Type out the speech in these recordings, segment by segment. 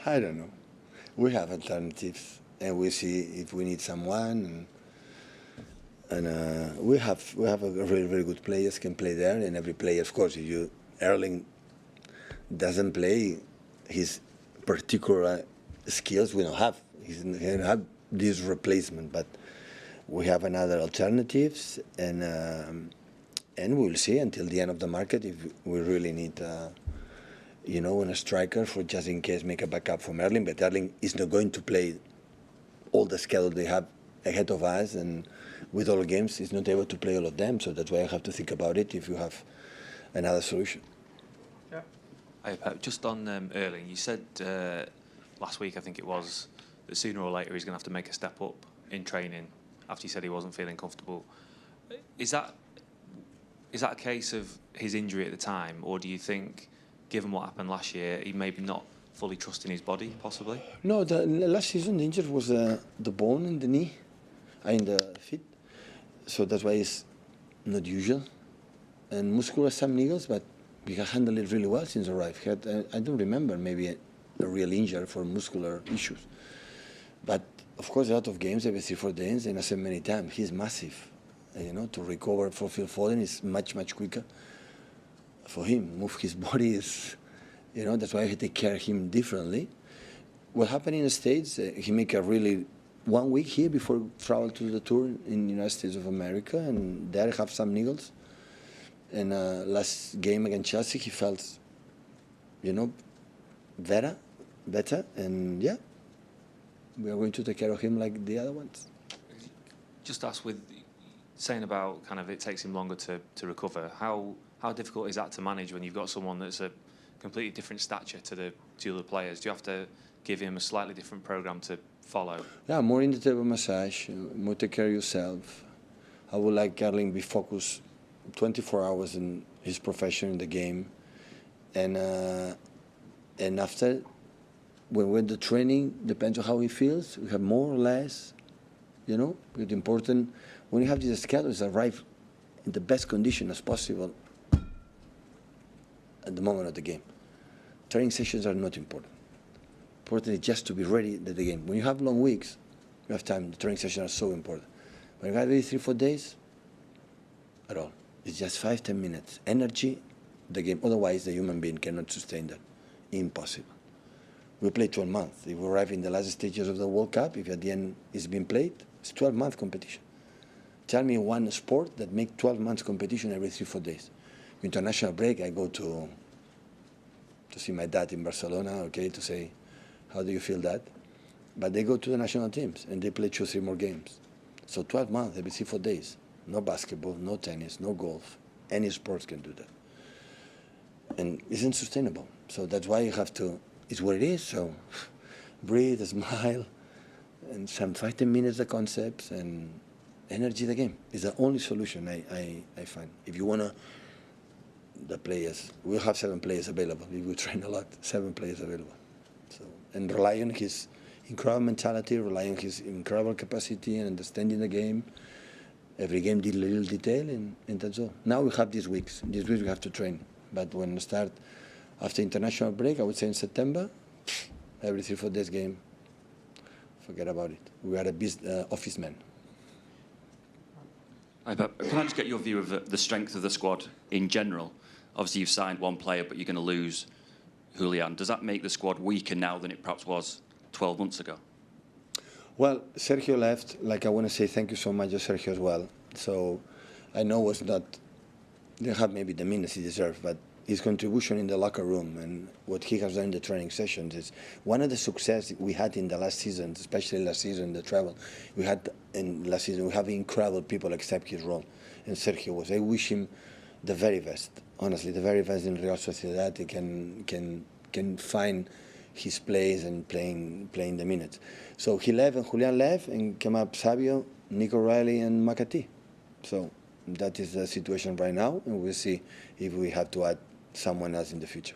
I don't know. We have alternatives, and we see if we need someone, and we have a very very good players can play there, and every player, of course, if you Erling doesn't play his particular skills, we don't have. He don't have this replacement, but we have another alternatives, and we'll see until the end of the market if we really need. A striker for just in case make a backup from Erling, but Erling is not going to play all the schedule they have ahead of us, and with all games, he's not able to play all of them. So that's why I have to think about it if you have another solution. Yeah. Hey, Pep, just on Erling, you said last week, I think it was, that sooner or later he's going to have to make a step up in training after he said he wasn't feeling comfortable. Is that a case of his injury at the time, or do you think, given what happened last year, he maybe not fully trusting his body, possibly? No, the last season the injury was the bone in the knee, in the feet. So that's why it's not usual. And muscular some niggles, but we have handled it really well since arrived. I don't remember maybe a real injury for muscular issues. But of course, a lot of games every 3-4 days, and I said many times, he's massive. To recover for Phil Foden is much quicker. For him, move his body is, that's why I take care of him differently. What happened in the States, he make a really 1 week here before travel to the tour in the United States of America, and there have some niggles. And last game against Chelsea, he felt, better, and yeah, we are going to take care of him like the other ones. Just ask, with saying about kind of it takes him longer to recover, how difficult is that to manage when you've got someone that's a completely different stature to the other players? Do you have to give him a slightly different program to follow? Yeah, more in the table massage, more take care of yourself. I would like Erling be focused 24 hours in his profession in the game, and after when the training depends on how he feels, we have more or less. It's important when you have these schedules arrive in the best condition as possible at the moment of the game. Training sessions are not important. Important is just to be ready at the game. When you have long weeks, you have time. The training sessions are so important. When you have really 3-4 days, at all. It's just 5-10 minutes. Energy, the game. Otherwise, the human being cannot sustain that. Impossible. We play 12 months. If we arrive in the last stages of the World Cup, if at the end it's been played, it's 12-month competition. Tell me one sport that makes 12 months competition every 3-4 days. International break, I go to see my dad in Barcelona, to say, how do you feel that? But they go to the national teams and they play 2-3 more games. So 12 months, every 3-4 days. No basketball, no tennis, no golf. Any sports can do that. And it's unsustainable. So that's why you have to, it's what it is, so breathe, smile, and some 5-10 minutes the concepts, and energy the game is the only solution I find. If you want to, the players, we'll have 7 players available. If we train a lot, 7 players available. So, and rely on his incredible mentality, rely on his incredible capacity and understanding the game. Every game did a little detail, and that's all. Now we have these weeks. These weeks we have to train. But when we start after international break, I would say in September, every 3-4 days game, forget about it. We are a office man. Hi, Pep. Can I just get your view of the strength of the squad in general? Obviously, you've signed one player, but you're going to lose Haaland. Does that make the squad weaker now than it perhaps was 12 months ago? Well, Sergio left. I want to say thank you so much to Sergio as well. So I know was not, didn't have maybe the minutes he deserved, but his contribution in the locker room and what he has done in the training sessions is one of the success we had in the last season, especially last season, the travel. We had in last season, we have incredible people accept his role. And Sergio was, I wish him the very best, honestly, the very best in Real Sociedad. He can find his place and playing the minutes. So he left and Julian left and came up Savio, Nico Riley and McAtee. So that is the situation right now, and we'll see if we have to add someone else in the future.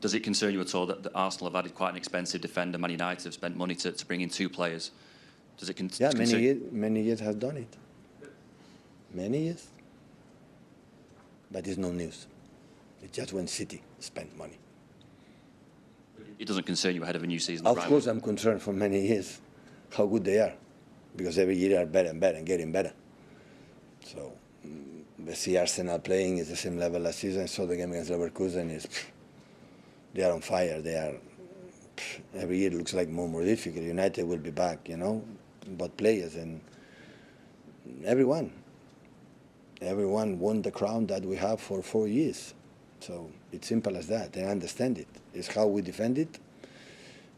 Does it concern you at all that Arsenal have added quite an expensive defender? Man United have spent money to bring in 2 players. Does it concern? Yeah, many years has done it. Many years. But it's no news. It's just when City spent money. It doesn't concern you ahead of a new season? Of right? course, I'm concerned for many years how good they are, because every year they are better and better and getting better. So we see Arsenal playing is the same level last season. I saw the game against Leverkusen. They are on fire. They are every year it looks like more difficult. United will be back, you know, but players and everyone won the crown that we have for 4 years. So it's simple as that. They understand it. It's how we defend it,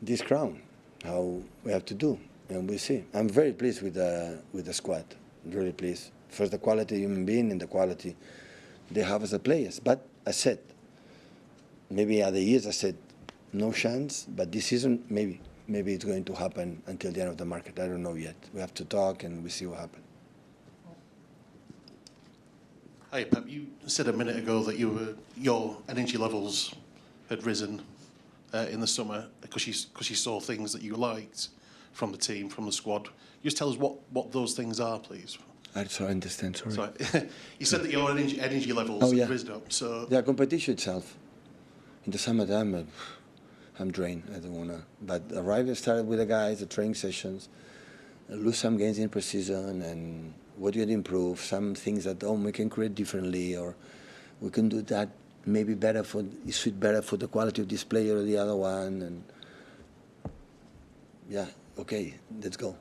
this crown, how we have to do, and we see. I'm very pleased with the squad. Really pleased. First, the quality of human being and the quality they have as a players. But I said, maybe other years I said no chance, but this season maybe it's going to happen until the end of the market. I don't know yet. We have to talk and we see what happens. Hi, Pep. You said a minute ago that your energy levels had risen in the summer because you saw things that you liked from the team, from the squad. Just tell us what those things are, please. I don't understand, sorry. Sorry. You said that your energy levels had risen up. So the competition itself. In the summertime, I'm drained. I don't want to. But arrive and started with the guys, the training sessions, lose some games in pre-season, and what you can improve, some things that we can create differently, or we can do that maybe better suit better for the quality of this player or the other one, and yeah, okay, let's go.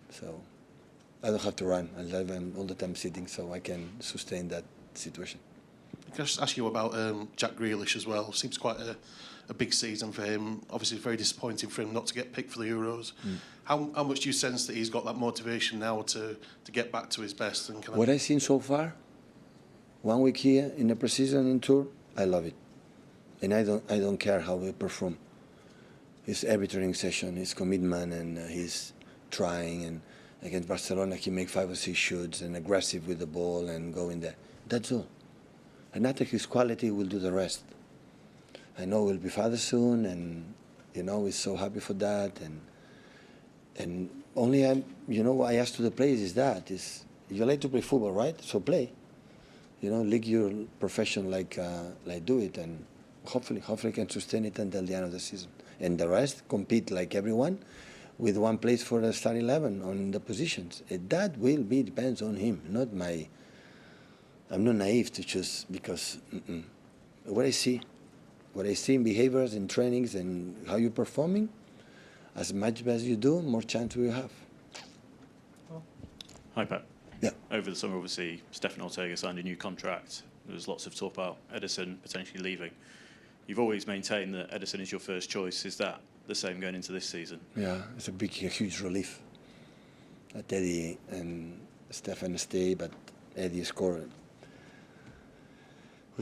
So I don't have to run. I'm all the time sitting, so I can sustain that situation. can I just ask you about Jack Grealish as well? Seems quite a big season for him. Obviously, very disappointing for him not to get picked for the Euros. How much do you sense that he's got that motivation now to get back to his best? And what I've seen so far, 1 week here in the pre-season in tour, I love it, and I don't care how he perform. His every training session, his commitment, and his trying. And against Barcelona, he make 5 or 6 shoots and aggressive with the ball and going there. That's all. And I think his quality will do the rest. I know he'll be father soon, and he's so happy for that. And only what I ask to the players is you like to play football, right? So play. League your profession like do it, and hopefully can sustain it until the end of the season. And the rest compete like everyone, with one place for the start 11 on the positions. That will be depends on him, not my. I'm not naive to choose because what I see in behaviors, in trainings, and how you're performing, as much as you do, more chance we have. Hi, Pep. Yeah. Over the summer, obviously, Stefan Ortega signed a new contract. There's lots of talk about Ederson potentially leaving. You've always maintained that Ederson is your first choice. Is that the same going into this season? Yeah, it's a huge relief that Eddie and Stefan stay, but Eddie scored.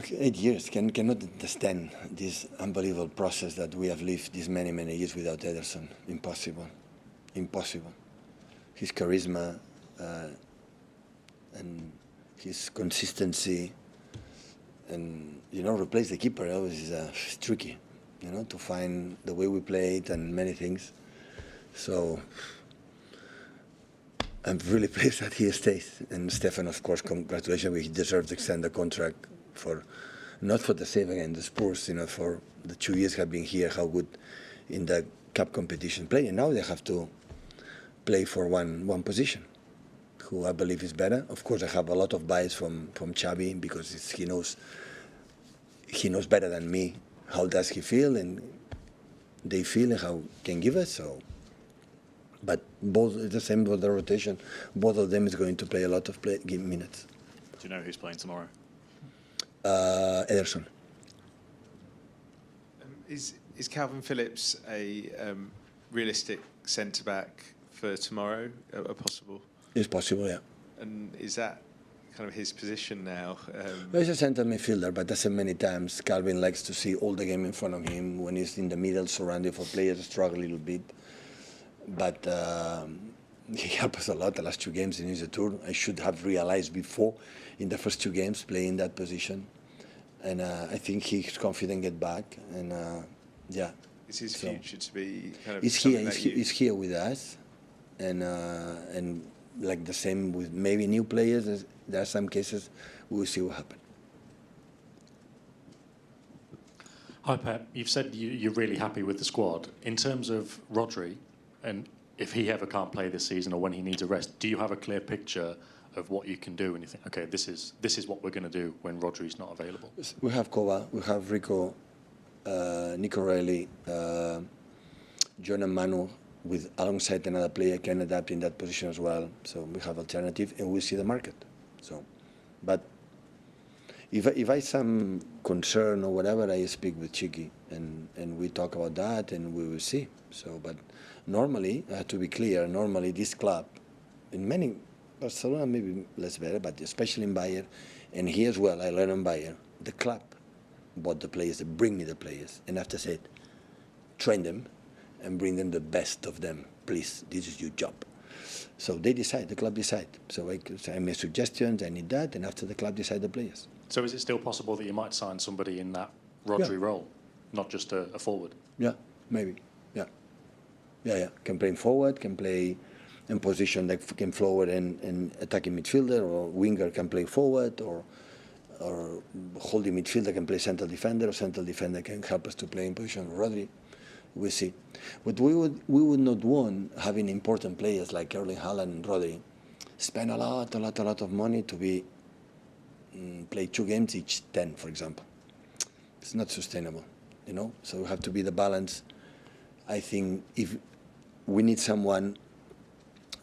8 years cannot understand this unbelievable process that we have lived these many years without Ederson. Impossible. His charisma and his consistency, and replace the keeper always is tricky. To find the way we played and many things. So I'm really pleased that he stays. And Stefan, of course, congratulations. He deserves to extend the contract not for the save against the Spurs, for the 2 years have been here, how good in the cup competition play. And now they have to play for one position, who I believe is better. Of course, I have a lot of bias from Xavi because he knows better than me how does he feel, and they feel and how can give us. So, but both the same with the rotation. Both of them is going to play a lot of minutes. Do you know who's playing tomorrow? Ederson. Is Calvin Phillips a realistic centre back for tomorrow? A possible? It's possible, yeah. And is that kind of his position now? Well, he's a centre midfielder, but that's many times Calvin likes to see all the game in front of him. When he's in the middle, surrounded for players, struggle a little bit. But he helped us a lot the last 2 games in his tour. I should have realized before in the first 2 games playing that position. And I think he's confident get back. And yeah. Is his future to be kind of? He's here with us, and like the same with maybe new players. There are some cases we will see what happens. Hi Pep, you've said you're really happy with the squad. In terms of Rodri, and if he ever can't play this season or when he needs a rest, do you have a clear picture of what you can do and you think, okay, this is what we're going to do when Rodri's not available? We have Kova, we have Rico, Nico Reilly, John and Manu, with alongside another player can adapt in that position as well. So we have alternative, and we see the market. So, but if I some concern or whatever, I speak with Chiki, and we talk about that, and we will see. So, but normally, I have to be clear. Normally, this club, in many Barcelona maybe less better, but especially in Bayern, and here as well, I learned in Bayern, the club bought the players, they bring me the players, and after said, train them and bring them the best of them, please. This is your job. So they decide, the club decide. So I make suggestions, I need that, and after the club decide the players. So is it still possible that you might sign somebody in that Rodri role, not just a forward? Yeah, maybe. Yeah. Can play forward, can play in position like can forward and attacking midfielder, or winger can play forward, or holding midfielder can play central defender, or central defender can help us to play in position. Rodri, we see. But we would not want having important players like Erling Haaland and Rodri spend a lot of money to be play 2 games each 10, for example. It's not sustainable, you know. So we have to be the balance. I think if we need someone,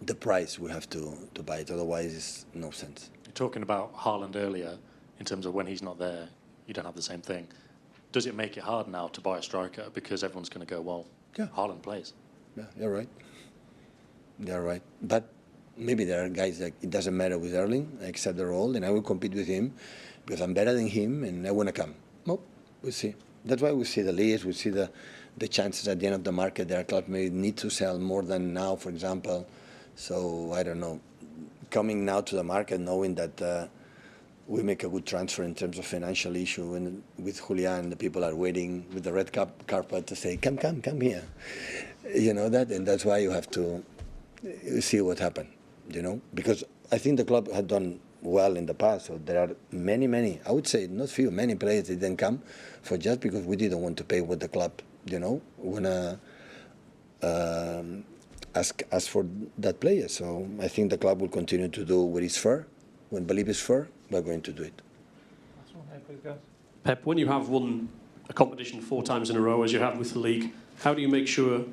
the price we have to buy it. Otherwise, it's no sense. You're talking about Haaland earlier, in terms of when he's not there, you don't have the same thing. Does it make it hard now to buy a striker because everyone's going to go, well, yeah, Haaland plays? Yeah, you're right. You're right. But maybe there are guys that it doesn't matter with Erling, I accept the role, and I will compete with him because I'm better than him and I want to come. Well, we'll see. That's why we see the list, we see the chances at the end of the market. There are clubs may need to sell more than now, for example. So, I don't know, coming now to the market knowing that we make a good transfer in terms of financial issue, and with Julian, the people are waiting with the red carpet to say, come here. You know that, and that's why you have to see what happened, you know, because I think the club had done well in the past, so there are many, I would say not few, many players that didn't come for just because we didn't want to pay what the club, you know, wanna ask for that player. So I think the club will continue to do what is fair. When believe is fair, we're going to do it. Pep, when you have won a competition 4 times in a row, as you have with the league, how do you make sure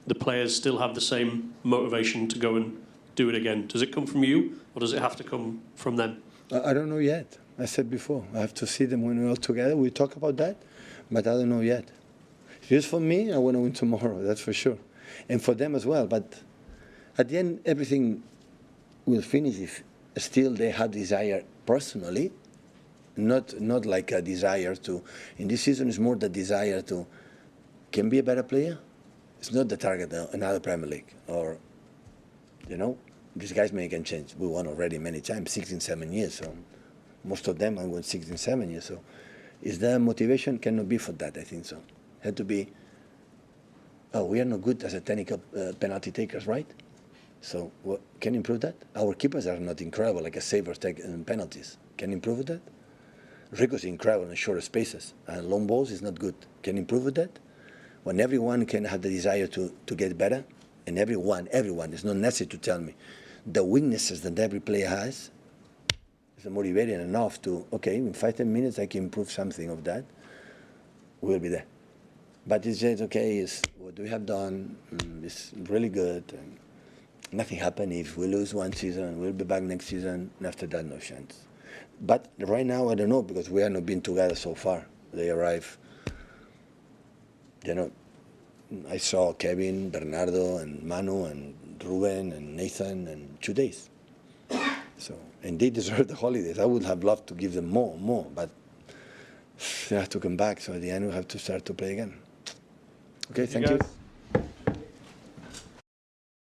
the players still have the same motivation to go and do it again? Does it come from you, or does it have to come from them? I don't know yet. I said before, I have to see them when we're all together. We talk about that, but I don't know yet. If it's for me, I want to win tomorrow, that's for sure. And for them as well. But at the end, everything will finish if still they have desire personally, not like a desire to, in this season it's more the desire to, can be a better player. It's not the target another Premier League, or, you know, these guys can change. We won already many times, 16, 7 years, so most of them I won 16, 7 years, so is there motivation? Cannot be for that, I think so. Had to be, oh, we are not good as a technical penalty takers, right? So can improve that? Our keepers are not incredible, like a saver take penalties. Can improve that? Rico's incredible in short spaces, and long balls is not good. Can improve with that? When everyone can have the desire to get better, and everyone, it's not necessary to tell me, the weaknesses that every player has is motivating enough to, okay, in 5-10 minutes I can improve something of that, we'll be there. But it's just, okay, it's what we have done, it's really good, and nothing happened. If we lose one season, we'll be back next season, and after that, no chance. But right now, I don't know, because we have not been together so far. They arrive, you know, I saw Kevin, Bernardo, and Manu, and Ruben, and Nathan, in 2 days. So, and they deserve the holidays. I would have loved to give them more, but they have to come back. So at the end, we have to start to play again. Okay, thank you.